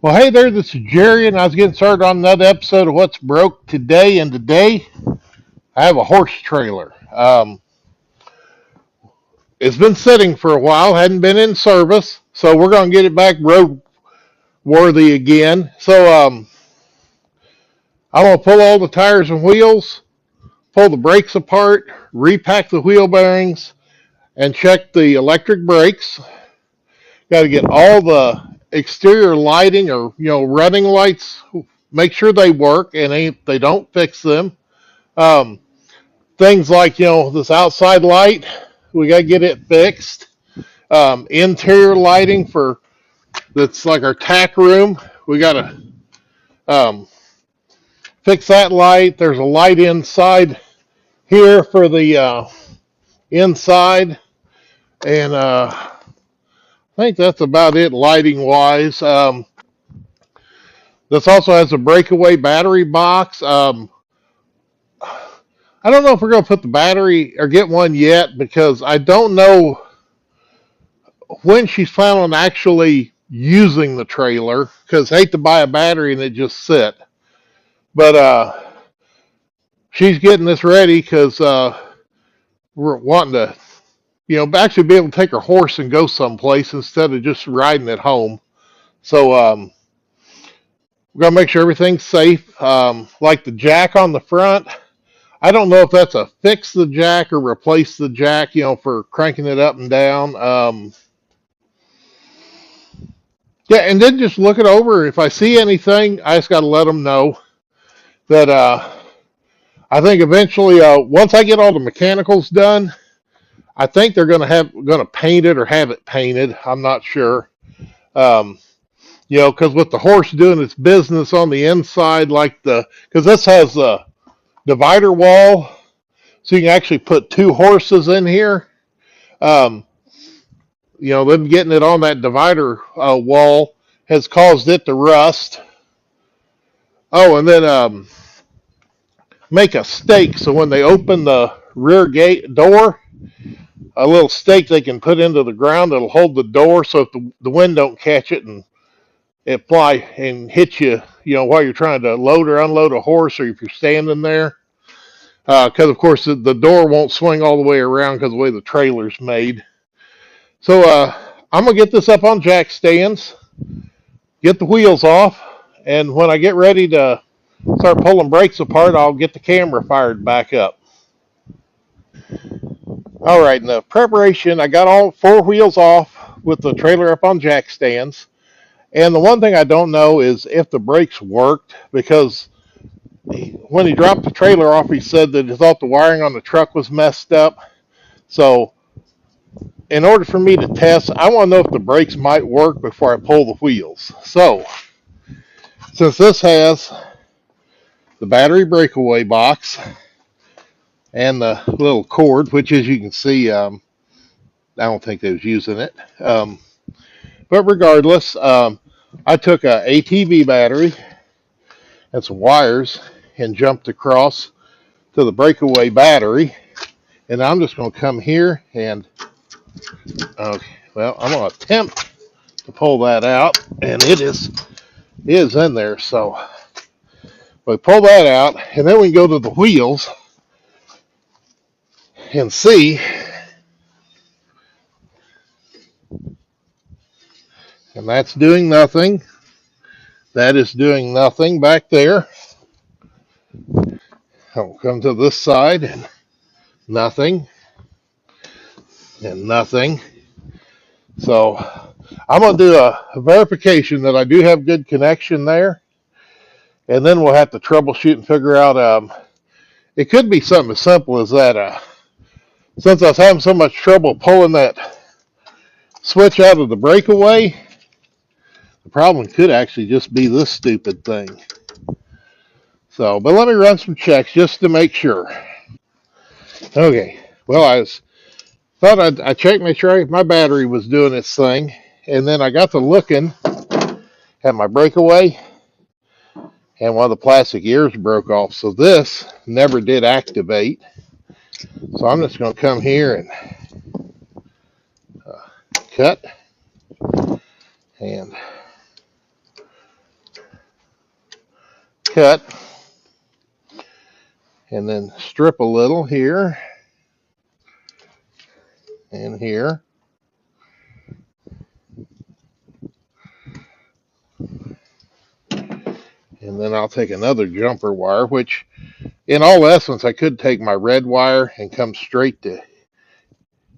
Well, hey there, this is Jerry, and I was getting started on another episode of What's Broke Today. And today, I have a horse trailer. It's been sitting for a while, hadn't been in service, so we're going to get it back roadworthy again. So, I'm going to pull all the tires and wheels, pull the brakes apart, repack the wheel bearings, and check the electric brakes. Got to get all the exterior lighting or running lights, make sure they work, and if they don't, fix them. Um, Things like this outside light, we got to get it fixed. Interior lighting for that's like our tack room, we got to um, fix that light. There's a light inside here for the inside, and I think that's about it lighting wise. This also has a breakaway battery box. I don't know if we're going to put the battery or get one yet because I don't know when she's planning on actually using the trailer, because I hate to buy a battery and it just sit. But she's getting this ready because we're wanting to, actually be able to take her horse and go someplace instead of just riding at home. So we're going to make sure everything's safe. Like the jack on the front, I don't know if that's a fix the jack or replace the jack, for cranking it up and down. Yeah, and then just look it over. If I see anything, I just got to let them know that I think eventually, once I get all the mechanicals done, I think they're going to paint it or have it painted. I'm not sure. Um, because with the horse doing its business on the inside, because this has a divider wall, so you can actually put two horses in here. Um, them getting it on that divider wall has caused it to rust. Oh, and then make a stake so when they open the rear gate door, a little stake they can put into the ground that'll hold the door, so if the wind don't catch it and it fly and hit you, while you're trying to load or unload a horse, or if you're standing there, because of course the door won't swing all the way around because of the way the trailer's made. So I'm gonna get this up on jack stands, get the wheels off, and when I get ready to start pulling brakes apart, I'll get the camera fired back up. All right, in the preparation, I got all four wheels off with the trailer up on jack stands. And the one thing I don't know is if the brakes worked, because when he dropped the trailer off, he said that he thought the wiring on the truck was messed up. So in order for me to test, I want to know if the brakes might work before I pull the wheels. So since this has the battery breakaway box and the little cord, which as you can see, I don't think they was using it. But regardless, I took a ATV battery and some wires and jumped across to the breakaway battery. And I'm just going to come here and, okay, well, I'm going to attempt to pull that out, and it is in there. So we pull that out, and then we go to the wheels and see. And that's doing nothing. That is doing nothing back there. I'll come to this side, and nothing, and nothing. So I'm going to do a verification that I do have good connection there. And then we'll have to troubleshoot and figure out, it could be something as simple as that. Since I was having so much trouble pulling that switch out of the breakaway, the problem could actually just be this stupid thing. So, but let me run some checks just to make sure. Okay, well, I checked, make sure my battery was doing its thing, and then I got to looking at my breakaway, and one of the plastic ears broke off, so this never did activate. So I'm just going to come here and cut and cut and then strip a little here and here. And then I'll take another jumper wire, which in all essence, I could take my red wire and come straight to,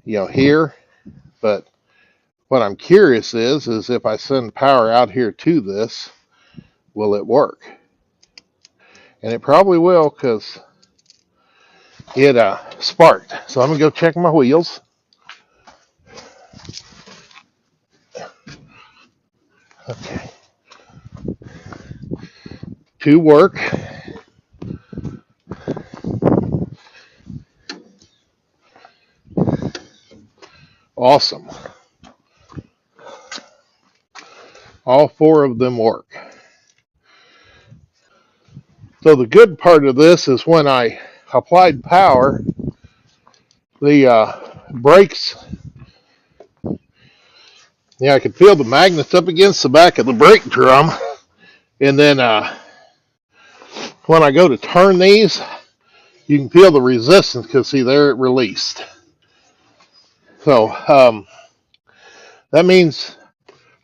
here. But what I'm curious is if I send power out here to this, will it work? And it probably will, because it sparked. So I'm going to go check my wheels. Okay. To work. Awesome. All four of them work. So the good part of this is when I applied power, the brakes, I could feel the magnets up against the back of the brake drum. And then when I go to turn these, you can feel the resistance because, see, there it released. So that means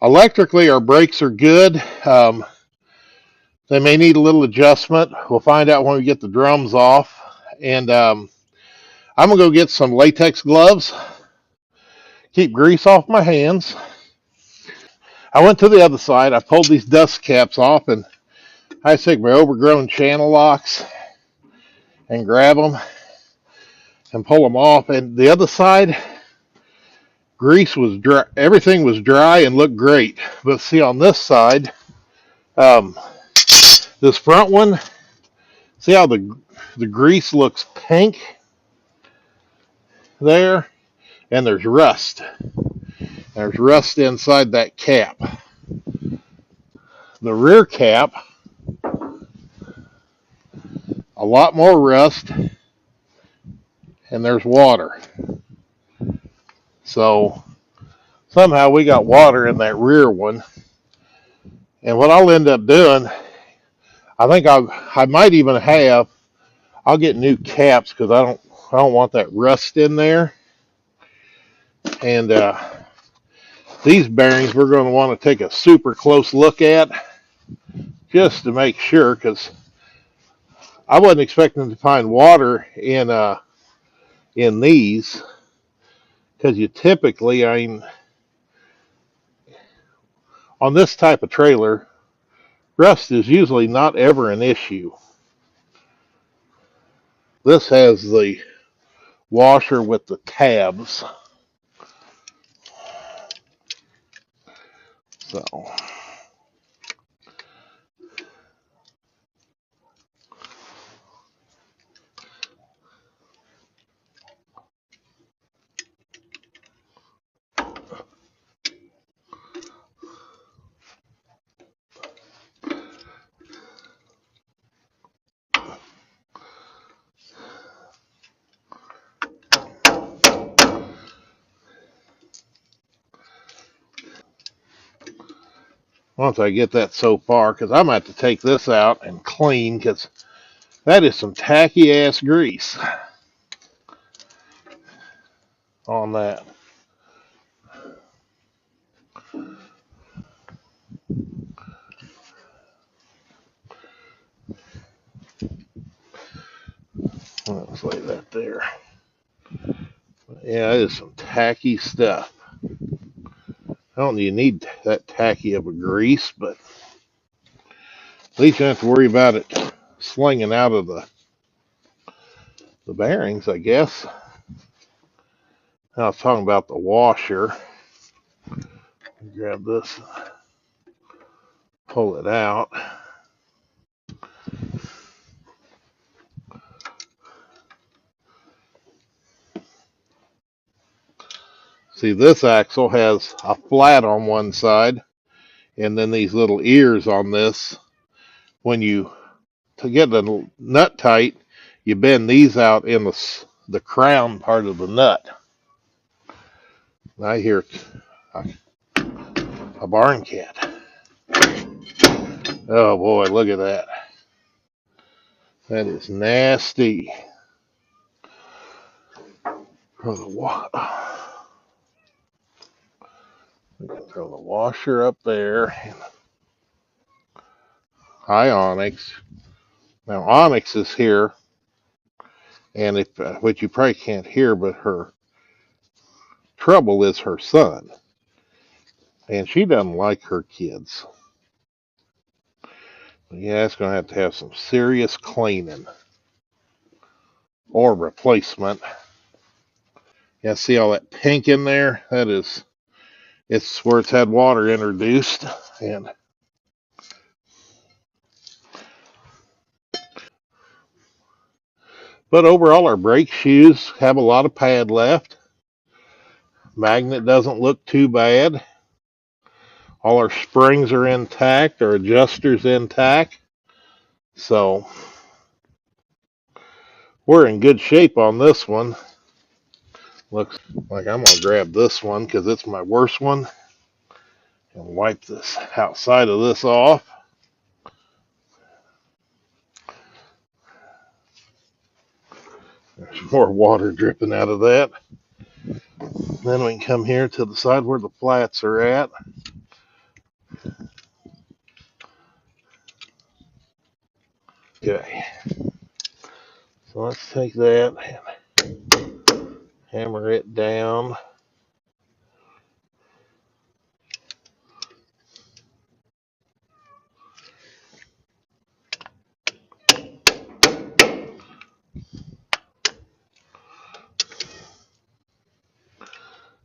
electrically our brakes are good. They may need a little adjustment. We'll find out when we get the drums off. And I'm going to go get some latex gloves, keep grease off my hands. I went to the other side. I pulled these dust caps off, and I take my overgrown channel locks and grab them and pull them off. And the other side, grease was dry. Everything was dry and looked great. But see, on this side, this front one, see how the grease looks pink there? And there's rust. There's rust inside that cap. The rear cap, a lot more rust, and there's water. So somehow we got water in that rear one. And what I'll end up doing, I think I might even I'll get new caps because I don't want that rust in there. And these bearings we're going to want to take a super close look at just to make sure, because I wasn't expecting to find water in these, because you typically, on this type of trailer, rust is usually not ever an issue. This has the washer with the tabs. So once I get that so far, because I'm going to have to take this out and clean, because that is some tacky ass grease on that. Let's lay that there. Yeah, it is some tacky stuff. I don't need that tacky of a grease, but at least you don't have to worry about it slinging out of the bearings, I guess. I was talking about the washer. Grab this, pull it out. See, this axle has a flat on one side, and then these little ears on this. When to get the nut tight, you bend these out in the crown part of the nut. I hear a barn cat. Oh boy, look at that. That is nasty. Throw the washer up there. Hi, Onyx. Now, Onyx is here, and if what you probably can't hear, but her trouble is her son, and she doesn't like her kids. Yeah, it's going to have some serious cleaning or replacement. Yeah, see all that pink in there? It's where it's had water introduced, and but overall our brake shoes have a lot of pad left. Magnet doesn't look too bad. All our springs are intact, our adjusters intact. So we're in good shape on this one. Looks like I'm gonna grab this one because it's my worst one and wipe this outside of this off. There's more water dripping out of that. Then we can come here to the side where the flats are at. Okay, so let's take that and hammer it down.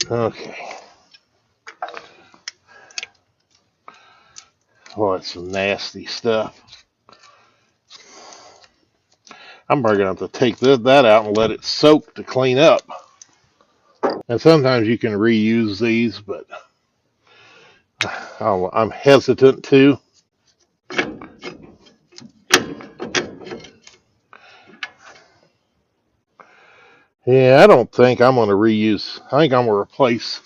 Okay. Oh, it's some nasty stuff. I'm probably going to have to take that out and let it soak to clean up. And sometimes you can reuse these, but I'm hesitant to. Yeah, I don't think I'm going to reuse. I think I'm going to replace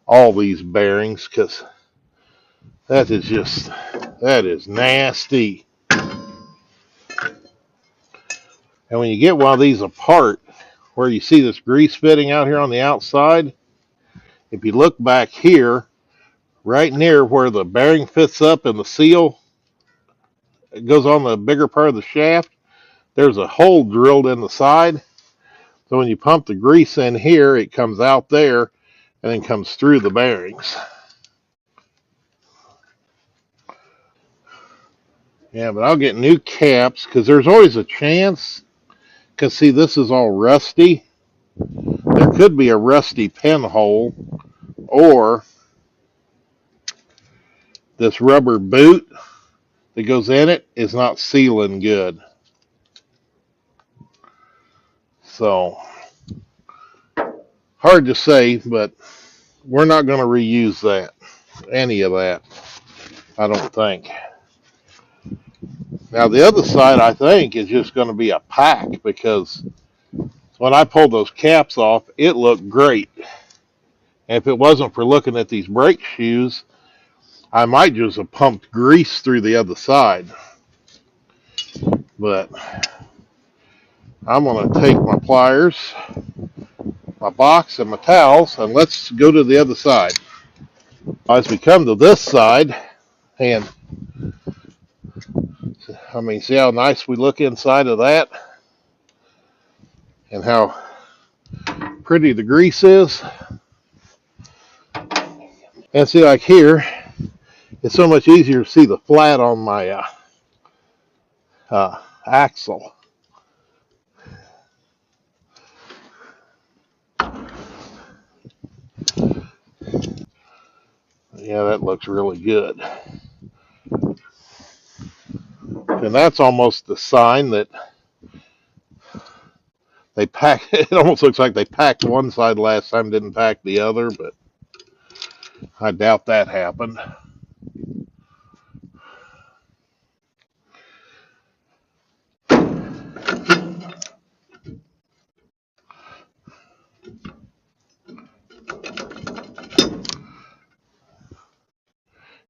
all these bearings because that is nasty. And when you get one of these apart, where you see this grease fitting out here on the outside, if you look back here, right near where the bearing fits up and the seal, it goes on the bigger part of the shaft, there's a hole drilled in the side. So when you pump the grease in here, it comes out there and then comes through the bearings. Yeah, but I'll get new caps because there's always a chance. Because see, this is all rusty. There could be a rusty pinhole, or this rubber boot that goes in it is not sealing good. So hard to say, but we're not going to reuse that, any of that, I don't think. Now the other side, I think, is just going to be a pack because when I pulled those caps off, it looked great. And if it wasn't for looking at these brake shoes, I might just have pumped grease through the other side. But I'm going to take my pliers, my box, and my towels, and let's go to the other side. As we come to this side, and I mean, see how nice we look inside of that? And how pretty the grease is? And see, like here, it's so much easier to see the flat on my axle. Yeah, that looks really good. And that's almost the sign that they pack. It almost looks like they packed one side last time, didn't pack the other, but I doubt that happened.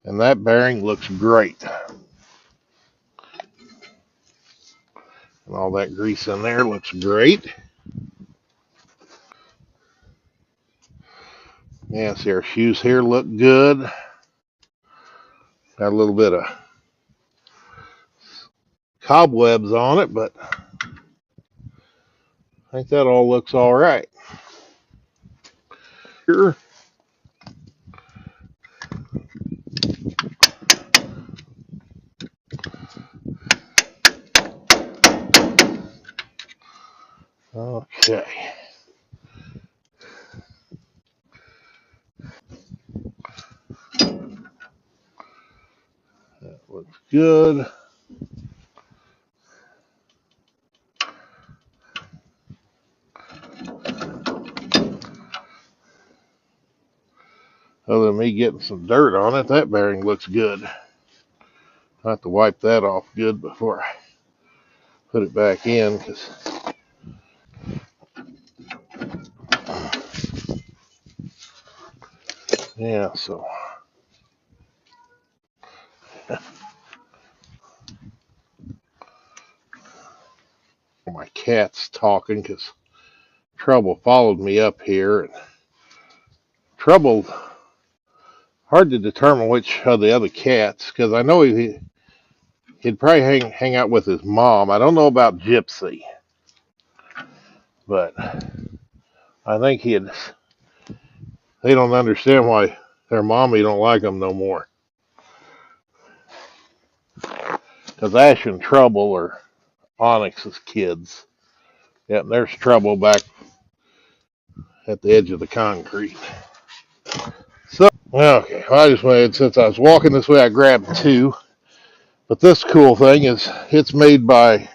And that bearing looks great. All that grease in there looks great. Yeah, see our shoes here look good. Got a little bit of cobwebs on it, but I think that all looks all right. Sure. Okay. That looks good. Other than me getting some dirt on it, that bearing looks good. I have to wipe that off good before I put it back in, because yeah, so my cat's talking because Trouble followed me up here, and Trouble, hard to determine which of the other cats, because I know he'd probably hang out with his mom. I don't know about Gypsy, but I think they don't understand why their mommy don't like them no more. Because Ash and Trouble are Onyx's kids. Yep, there's Trouble back at the edge of the concrete. So, okay, well, I just wanted, since I was walking this way, I grabbed two. But this cool thing is it's made by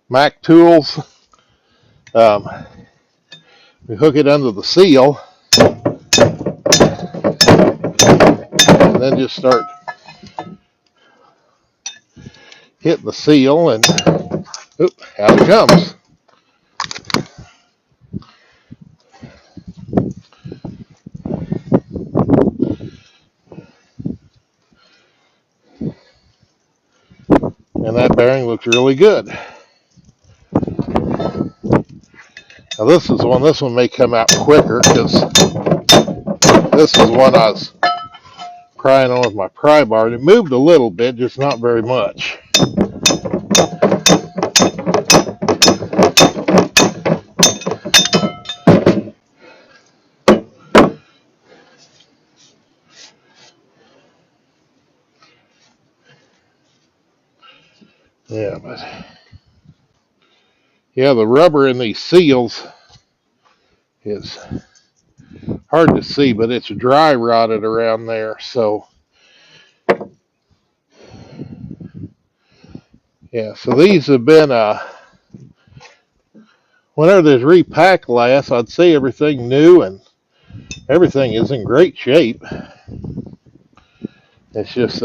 Mac Tools. We hook it under the seal and then just start hitting the seal, and out it comes. And that bearing looks really good. Now this one may come out quicker, because this is one I was prying on with my pry bar. It moved a little bit, just not very much. Yeah, but yeah, the rubber in these seals is hard to see, but it's dry rotted around there. So yeah, so these have been whenever there's repack lasts, I'd say everything new, and everything is in great shape. It's just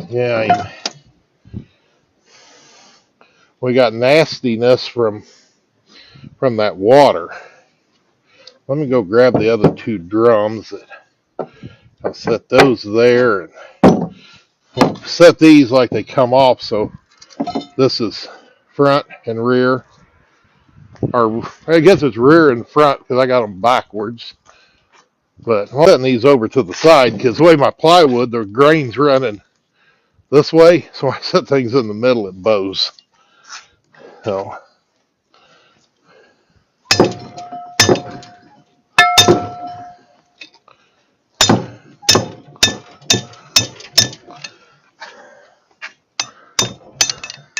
yeah, we got nastiness from that water. Let me go grab the other two drums. I'll set those there, and set these like they come off. So this is front and rear, or I guess it's rear and front because I got them backwards. But I'm setting these over to the side because the way my plywood, the grain's running this way, so I set things in the middle, it bows. So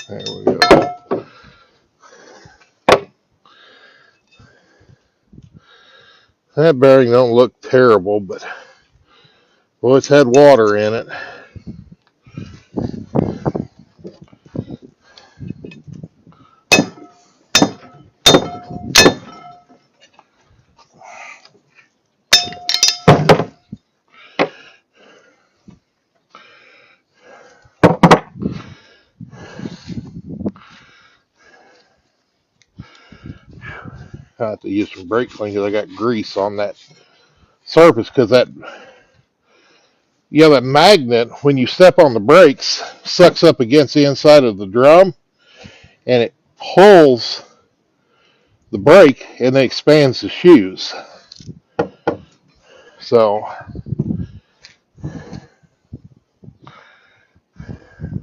there we go. That bearing don't look terrible, but well, it's had water in it. I have to use some brake clean because I got grease on that surface, because that Yeah, that magnet, when you step on the brakes, sucks up against the inside of the drum, and it pulls the brake and then expands the shoes. So,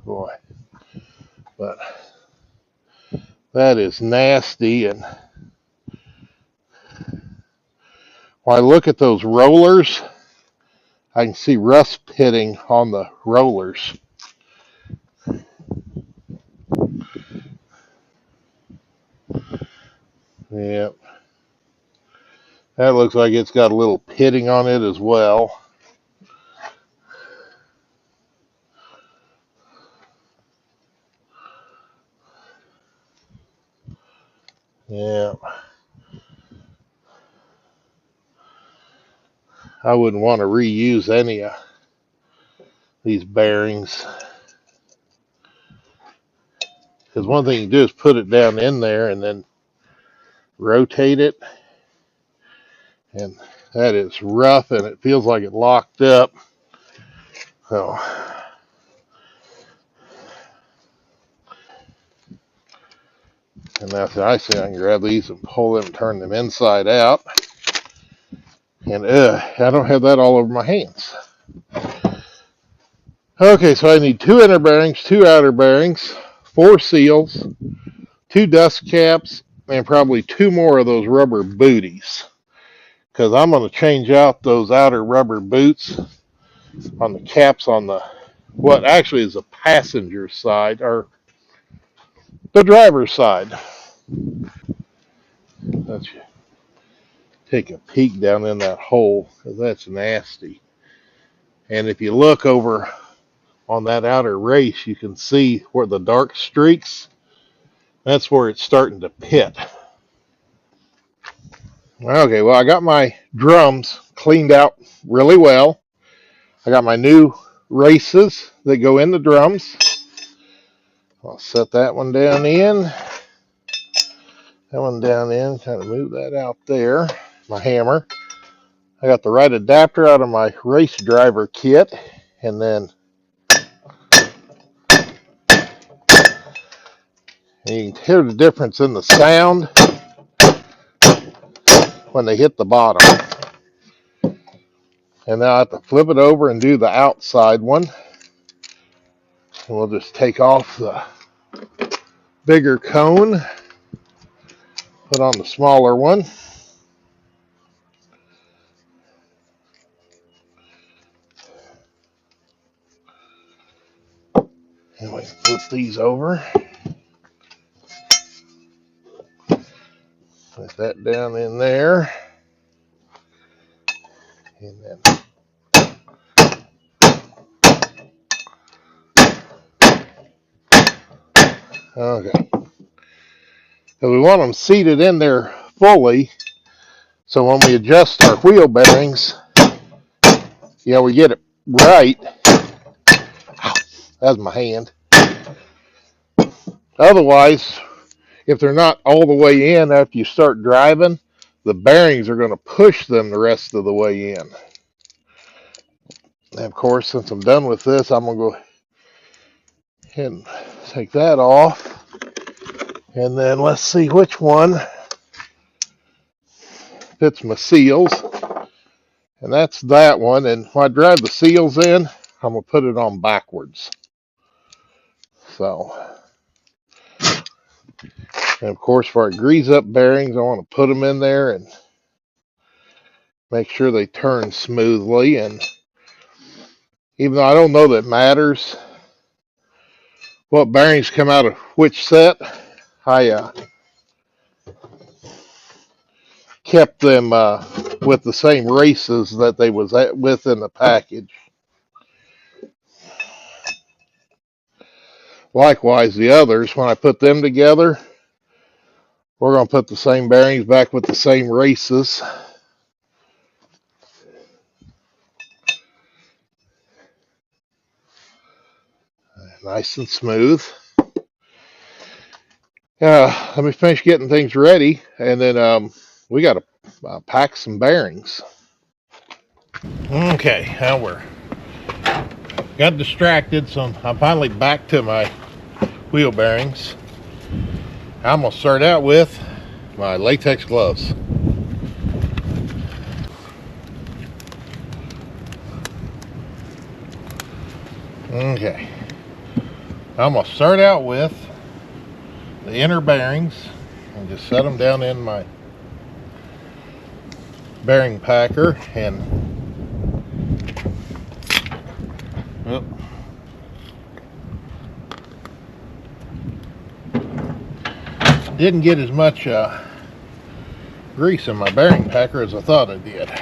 boy, but that is nasty. And when I look at those rollers, I can see rust pitting on the rollers. Yep. That looks like it's got a little pitting on it as well. Yeah. I wouldn't want to reuse any of these bearings. Because one thing you do is put it down in there and then rotate it. And that is rough and it feels like it locked up. So, and that's the nice thing. I can grab these and pull them and turn them inside out. And I don't have that all over my hands. Okay, so I need 2 inner bearings, 2 outer bearings, 4 seals, 2 dust caps, and probably 2 more of those rubber booties. Because I'm going to change out those outer rubber boots on the caps on the, what actually is the passenger side, or the driver's side. Let's take a peek down in that hole, because that's nasty. And if you look over on that outer race, you can see where the dark streaks, that's where it's starting to pit. Okay, well, I got my drums cleaned out really well. I got my new races that go in the drums. I'll set that one down in. That one down in, kind of move that out there. My hammer. I got the right adapter out of my race driver kit. And then you can hear the difference in the sound when they hit the bottom. And now I have to flip it over and do the outside one. And we'll just take off the bigger cone, put on the smaller one. And we flip these over. Put that down in there. And then okay. So we want them seated in there fully. So when we adjust our wheel bearings, we get it right. Ow, that's my hand. Otherwise, if they're not all the way in after you start driving, the bearings are going to push them the rest of the way in. And of course, since I'm done with this, I'm going to go ahead and take that off. And then let's see which one fits my seals. And that's that one. And when I drive the seals in, I'm going to put it on backwards. So, and of course, for our grease up bearings, I want to put them in there and make sure they turn smoothly. And even though I don't know that it matters what bearings come out of which set, I kept them with the same races that they was with in the package. Likewise, the others, when I put them together, we're going to put the same bearings back with the same races. Nice and smooth. Let me finish getting things ready, and then we got to pack some bearings. Okay, now we're got distracted, so I'm finally back to my wheel bearings. I'm gonna start out with my latex gloves. Okay, I'm gonna start out with the inner bearings and just set them down in my bearing packer. And oh, didn't get as much grease in my bearing packer as I thought I did.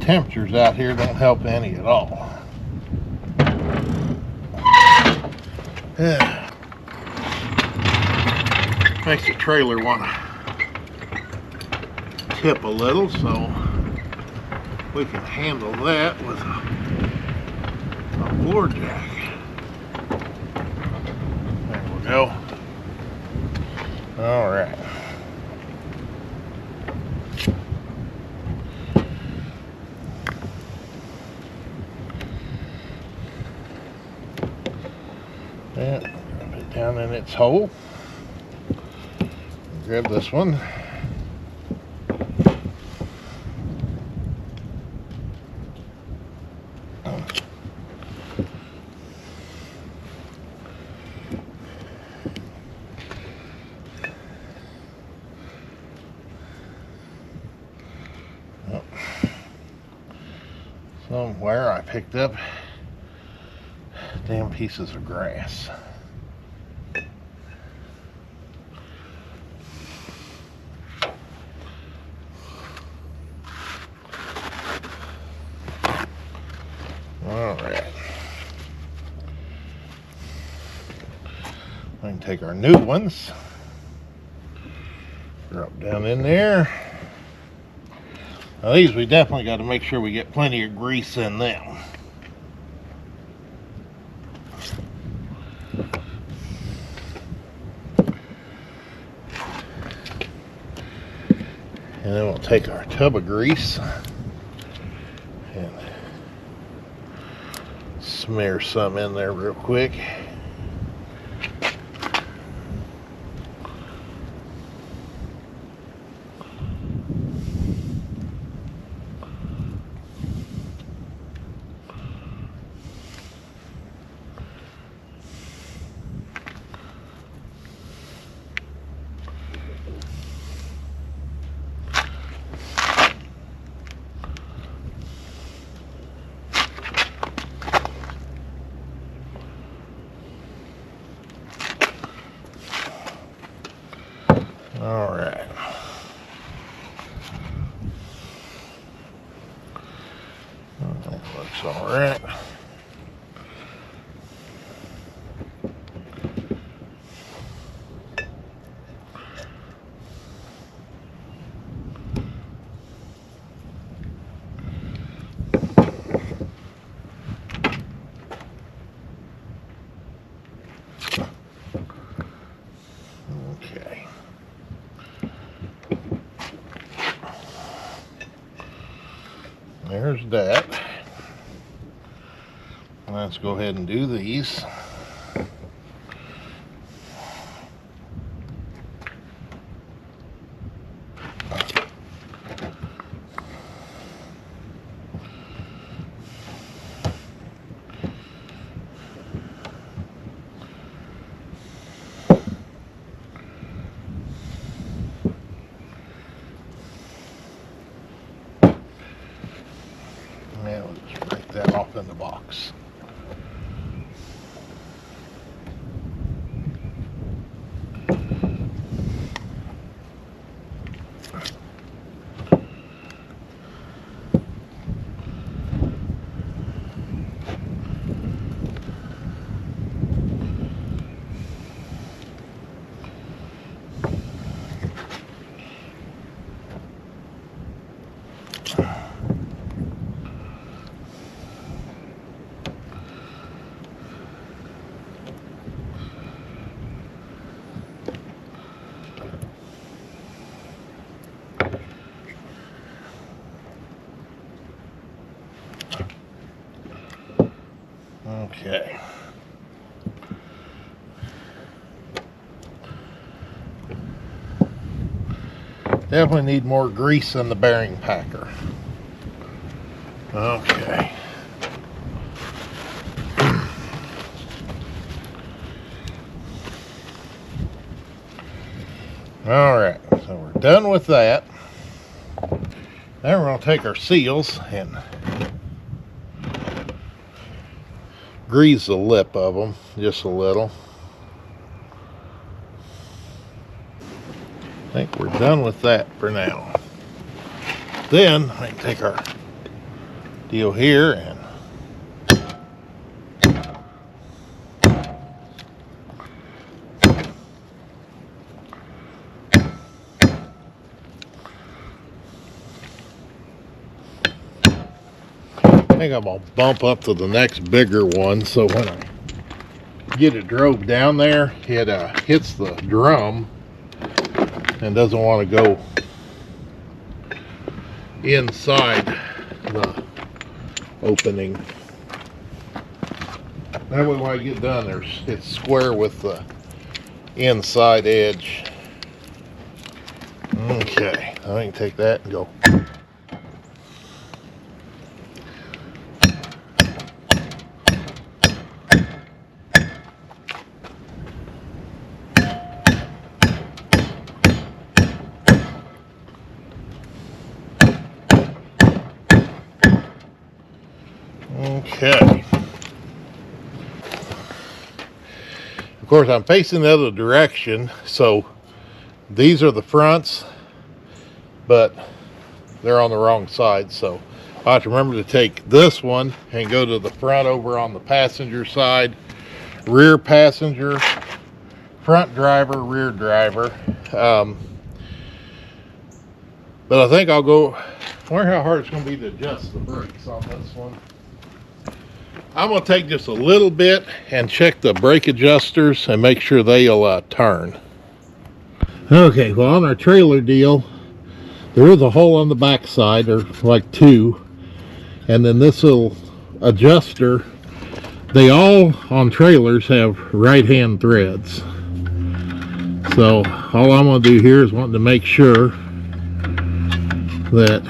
Temperatures out here don't help any at all. Yeah. Makes the trailer want to tip a little, so we can handle that with a floor jack. There we go. All right. And put it down in its hole. Grab this one. Somewhere I picked up damn pieces of grass. All right. I can take our new ones, drop down in there. Now these we definitely got to make sure we get plenty of grease in them. And then we'll take our tub of grease and smear some in there real quick. All right. That looks all right. Okay. There's that. Let's go ahead and do these. Now we'll just break that off in the box. Okay. Definitely need more grease in the bearing packer. Okay. Alright, so we're done with that. Now we're going to take our seals and grease the lip of them just a little. I think we're done with that for now. Then I can take our deal here and I think I'm going to bump up to the next bigger one, so when I get it drove down there, it hits the drum and doesn't want to go inside the opening. That way when I get done, it's square with the inside edge. Okay, I can take that and go. Okay. Of course, I'm facing the other direction, so these are the fronts, but they're on the wrong side, so I have to remember to take this one and go to the front over on the passenger side, rear passenger, front driver, rear driver. But I think I'll go, I wonder how hard it's going to be to adjust the brakes on this one. I'm going to take just a little bit and check the brake adjusters and make sure they'll turn. Okay, well, on our trailer deal, there is a hole on the back side, or like two, and then this little adjuster, they all on trailers have right hand threads. So all I'm going to do here is wanting to make sure that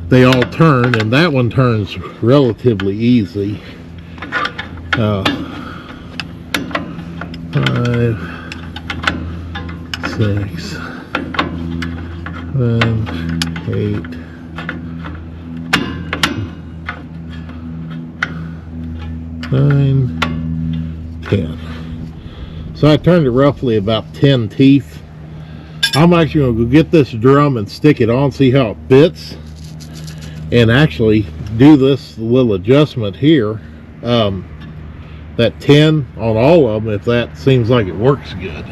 they all turn, and that one turns relatively easy. 5, 6, 7, 8, 9, 10. So I turned it roughly about 10 teeth. I'm actually going to go get this drum and stick it on, see how it fits, and actually do this little adjustment here, that 10 on all of them, if that seems like it works good.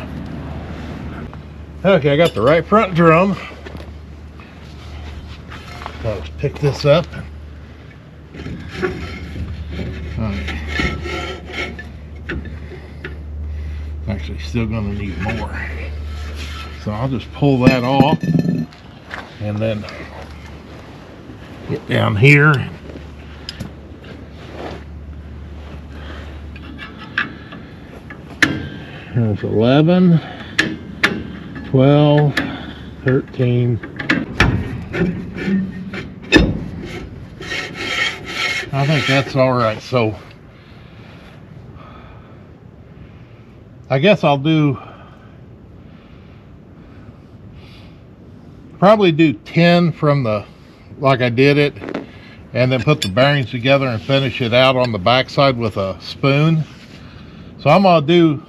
Okay, I got the right front drum. I'll just pick this up. Actually still going to need more, so I'll just pull that off and then get down here. There's 11, 12, 13. I think that's all right. So I guess I'll probably do 10 from the, like I did it, and then put the bearings together and finish it out on the backside with a spoon. So I'm gonna do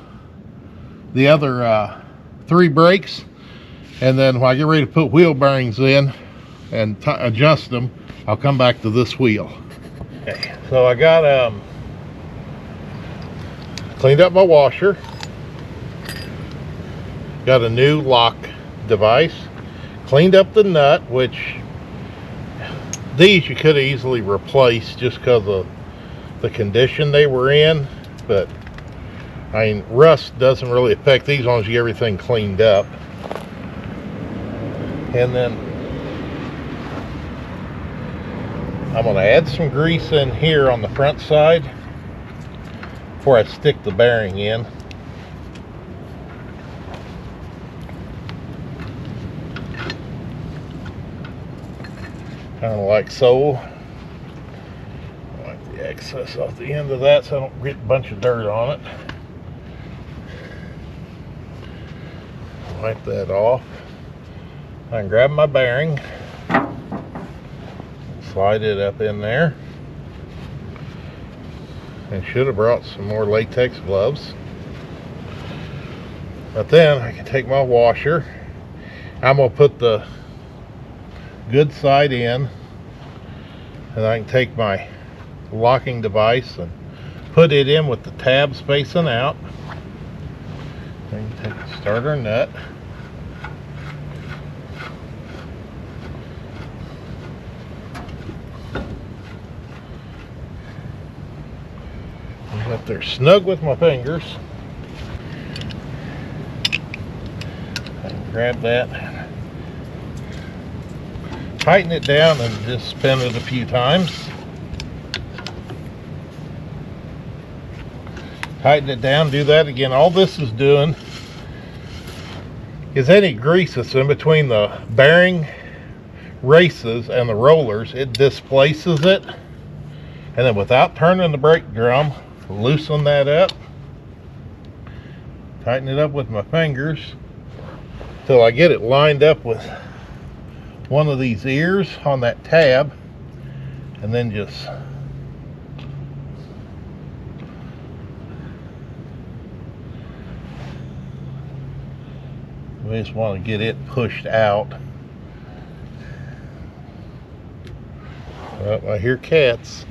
the other 3 brakes, and then when I get ready to put wheel bearings in and adjust them, I'll come back to this wheel. Okay, so I got cleaned up my washer, got a new lock device, cleaned up the nut, which these you could have easily replaced just because of the condition they were in, but I mean, rust doesn't really affect these as long as you get everything cleaned up. And then I'm going to add some grease in here on the front side before I stick the bearing in. Kind of like so. Wipe the excess off the end of that so I don't get a bunch of dirt on it. Wipe that off. I can grab my bearing, slide it up in there, and should have brought some more latex gloves. But then I can take my washer. I'm going to put the good side in, and I can take my locking device and put it in with the tabs facing out. Then you take the starter nut. Up there snug with my fingers. I can grab that, tighten it down, and just spin it a few times. Tighten it down, do that again. All this is doing is any grease that's in between the bearing races and the rollers, it displaces it, and then without turning the brake drum, loosen that up, tighten it up with my fingers till I get it lined up with one of these ears on that tab, and then just we just want to get it pushed out. Oh, I hear cats.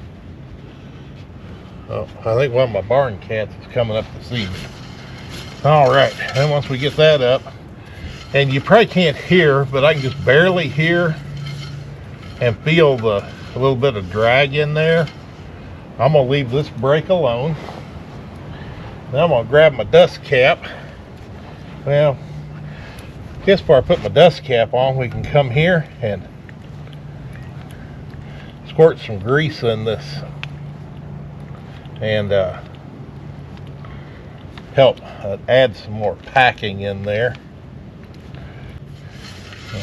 Oh, I think one of my barn cats is coming up to see me. All right, then once we get that up, and you probably can't hear, but I can just barely hear and feel a little bit of drag in there. I'm gonna leave this brake alone. Then I'm gonna grab my dust cap. Well, I guess before I put my dust cap on, we can come here and squirt some grease in this and help add some more packing in there.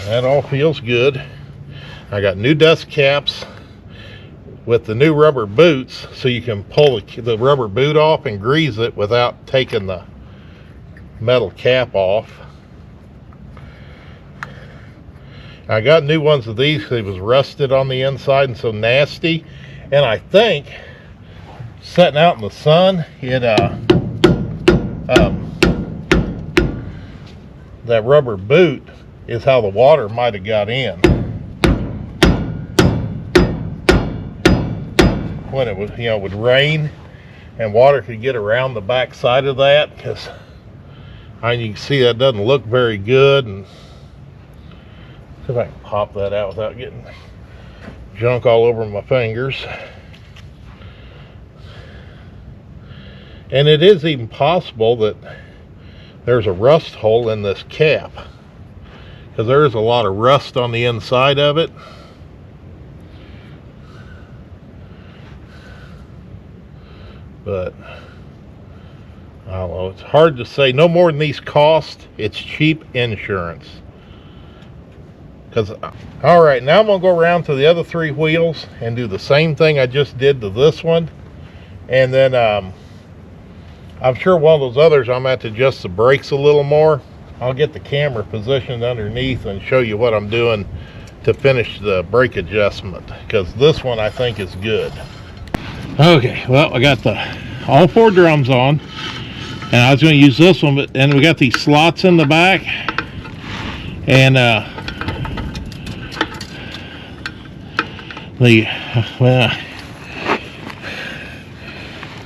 That all feels good. I got new dust caps with the new rubber boots, so you can pull the rubber boot off and grease it without taking the metal cap off. I got new ones of these because it was rusted on the inside and so nasty, and I think sitting out in the sun, it that rubber boot is how the water might have got in when it was, you know, would rain and water could get around the back side of that, because you can see that doesn't look very good. And see if I can pop that out without getting junk all over my fingers. And it is even possible that there's a rust hole in this cap, because there is a lot of rust on the inside of it. But I don't know, it's hard to say. No more than these cost. It's cheap insurance. Because, all right, now I'm going to go around to the other three wheels and do the same thing I just did to this one. And then I'm sure one of those others I'm going to have to adjust the brakes a little more. I'll get the camera positioned underneath and show you what I'm doing to finish the brake adjustment, because this one I think is good. Okay, well, I got all four drums on, and I was going to use this one, but then we got these slots in the back, and well, I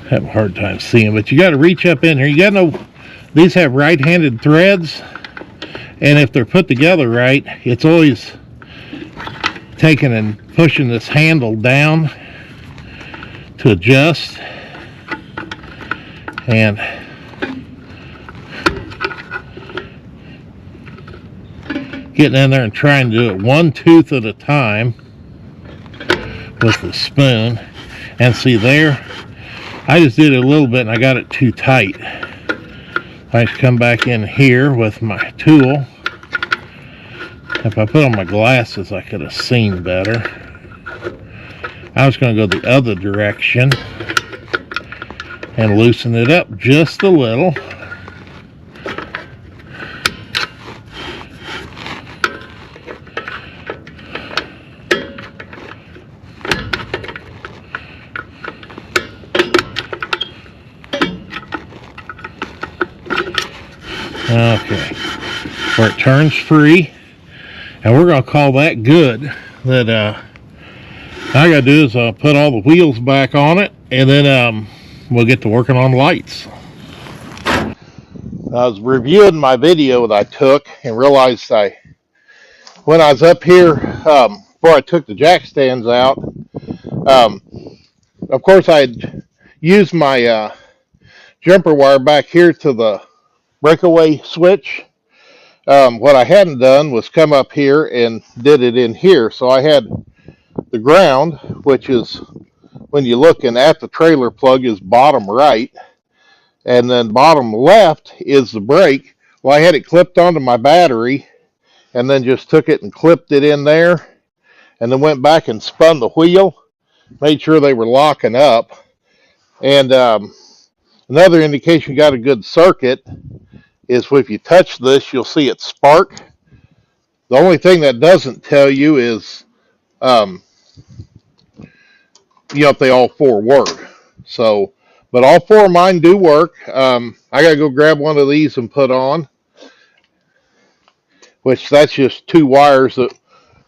have a hard time seeing, but you got to reach up in here. You got to know these have right-handed threads, and if they're put together right, it's always taking and pushing this handle down to adjust, and getting in there and trying to do it one tooth at a time. with the spoon. And see there, I just did it a little bit and I got it too tight. I just come back in here with my tool. If I put on my glasses, I could have seen better. I was going to go the other direction and loosen it up just a little. Okay, where it turns free, and we're going to call that good. That all I got to do is put all the wheels back on it, and then we'll get to working on lights. I was reviewing my video that I took and realized when I was up here, before I took the jack stands out, of course I'd used my jumper wire back here to the breakaway switch. What I hadn't done was come up here and did it in here. So I had the ground, which is, when you're looking at the trailer plug, is bottom right, and then bottom left is the brake. Well, I had it clipped onto my battery, and then just took it and clipped it in there, and then went back and spun the wheel, made sure they were locking up. And another indication you got a good circuit is if you touch this, you'll see it spark. The only thing that doesn't tell you is, if they all four work. So, but all four of mine do work. I gotta go grab one of these and put on, which that's just two wires. The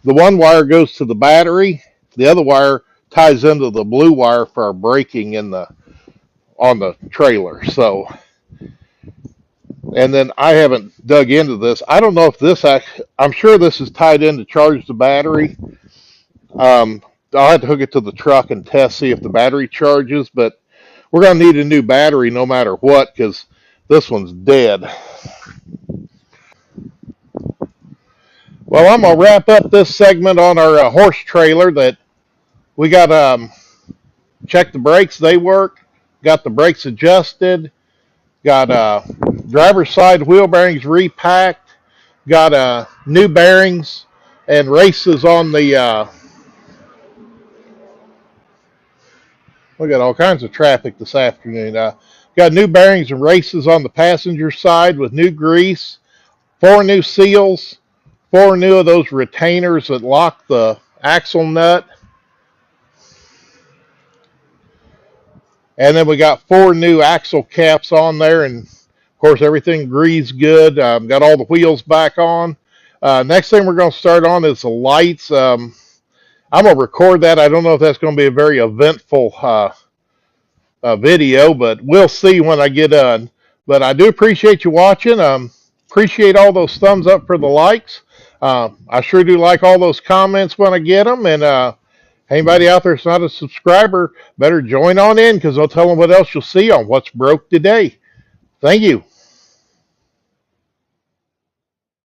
one wire goes to the battery. The other wire ties into the blue wire for our braking on the trailer. So, and then I haven't dug into this. I don't know if this I'm sure this is tied in to charge the battery. I'll have to hook it to the truck and test, see if the battery charges, but we're going to need a new battery no matter what, because this one's dead. Well, I'm going to wrap up this segment on our horse trailer. That we got check the brakes, they work, got the brakes adjusted, got driver's side wheel bearings repacked, got new bearings and races on the we got all kinds of traffic this afternoon. Got new bearings and races on the passenger side with new grease, 4 new seals, 4 new of those retainers that lock the axle nut. And then we got 4 new axle caps on there, and of course everything greased good. Got all the wheels back on. Next thing we're going to start on is the lights. I'm going to record that. I don't know if that's going to be a very eventful video, but we'll see when I get done. But I do appreciate you watching. Appreciate all those thumbs up for the likes. I sure do like all those comments when I get them. And anybody out there that's not a subscriber, better join on in, because I'll tell them what else you'll see on What's Broke Today. Thank you.